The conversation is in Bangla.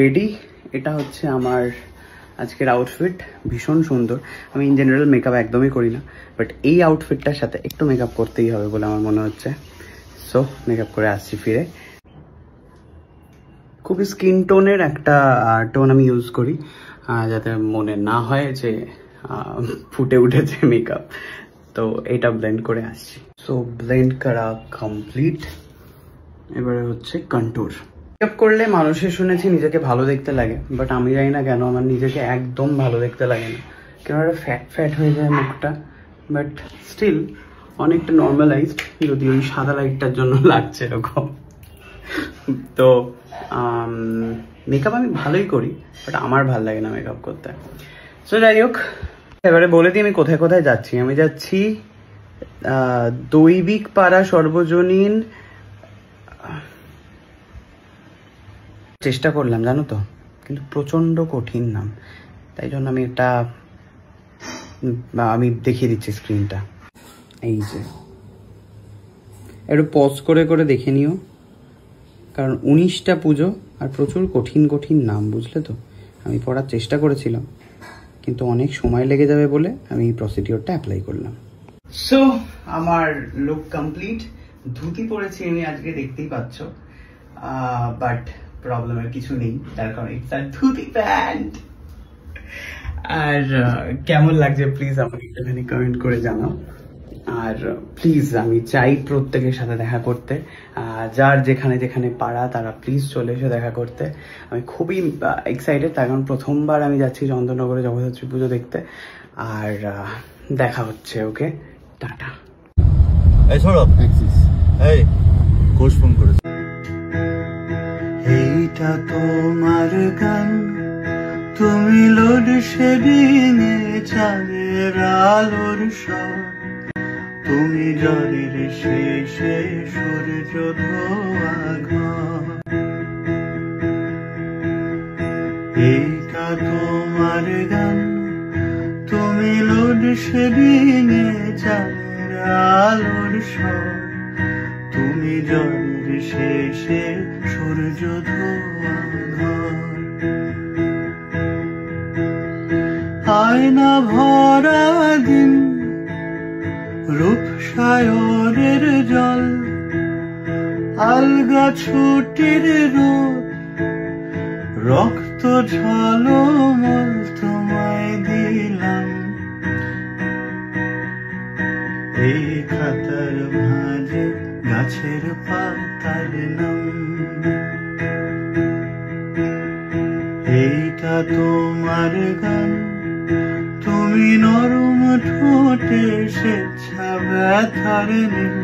রেডি। এটা হচ্ছে আমার আজকের আউটফিট, ভীষণ সুন্দর। আমি ইন জেনারেল মেকআপ একদমই করি না, বাট এই আউটফিটটার সাথে একটু মেকআপ করতেই হবে বলে আমার মনে হচ্ছে। সো মেকআপ করে আসছি ফিরে। খুবই স্কিন টোনের একটা টোন আমি ইউজ করি, যাতে মনে না হয় যে ফুটে উঠেছে মেকআপ। তো এটা ব্লেন্ড করে আসছি। সো ব্লেন্ড করা কমপ্লিট। এবারে হচ্ছে কন্টুর। মেকআপ করলে মানুষের শুনেছি নিজেকে ভালো দেখতে লাগে, বাট আমি জানি না কেন আমার নিজেকে একদম ভালো দেখতে লাগে না। কেন একটা ফ্যাট ফ্যাট হয়ে যায় মুখটা, বাট স্টিল অনেকটা নর্মালাইজড, যদি ওই সাদা লাইটটার জন্য লাগছে এরকম। তো মেকআপ আমি ভালোই করি, বাট আমার ভালো লাগে না মেকআপ করতে। সো যাই হোক, এবারে বলে দিই আমি কোথায় কোথায় যাচ্ছি। আমি যাচ্ছি দৈবিক পাড়া সর্বজনীন। চেষ্টা করলাম জানো তো, কিন্তু প্রচন্ড কঠিন নাম, তাই জন্য আমি দেখিয়ে দিচ্ছি স্ক্রিনটা। এই যে একটু পজ করে করে দেখে নিও, কারণ 19টা পুজো আর প্রচুর কঠিন কঠিন নাম, বুঝলে তো। আমি পড়ার চেষ্টা করেছিলাম, কিন্তু অনেক সময় লেগে যাবে বলে আমি এই প্রসিডিওরটা অ্যাপ্লাই করলাম। সো আমার লুক কমপ্লিট। ধুতি পরেছি আমি আজকে, দেখতেই পাচ্ছ, বাট প্রবলেমের কিছু নেই, তার কারণ ইটস আ ধুতি প্যান্ট। আর কেমন লাগছে প্লিজ আমাকে একটুখানি কমেন্ট করে জানাও। আর প্লিজ আমি চাই প্রত্যেকের সাথে দেখা করতে, যার যেখানে যেখানে পারা তারা প্লিজ চলে এসে দেখা করতে। আমি খুবই এক্সাইটেড, তার কারণ প্রথমবার আমি যাচ্ছি চন্দননগরে জগদ্ধাত্রী পুজো দেখতে। আর দেখা হচ্ছে। ওকে, টাটা। এইটা তোমার গান, তুমি লোডশেডিং এ চাঁদের আলোর স্বর, তুমি জলের শেষে সূর্য ধোয়া ঘর। এইটা তোমার গান, তুমি লোডশেডিং এ চাঁদের আলোর স্বর, তুমি জলের শেষে সূর্য ধোয়া ঘর। আয়না ভরা দিন, রূপসায়রের জল, আলগা ছুটির রোদ, রক্ত ঝলমল তোমায় দিলাম। এই খাতার ভাঁজে গাছের পাতার নাম। এইটা তোমার গান, তুমি নরম ঠোঁটে স্বেচ্ছা ব্যথার নীল,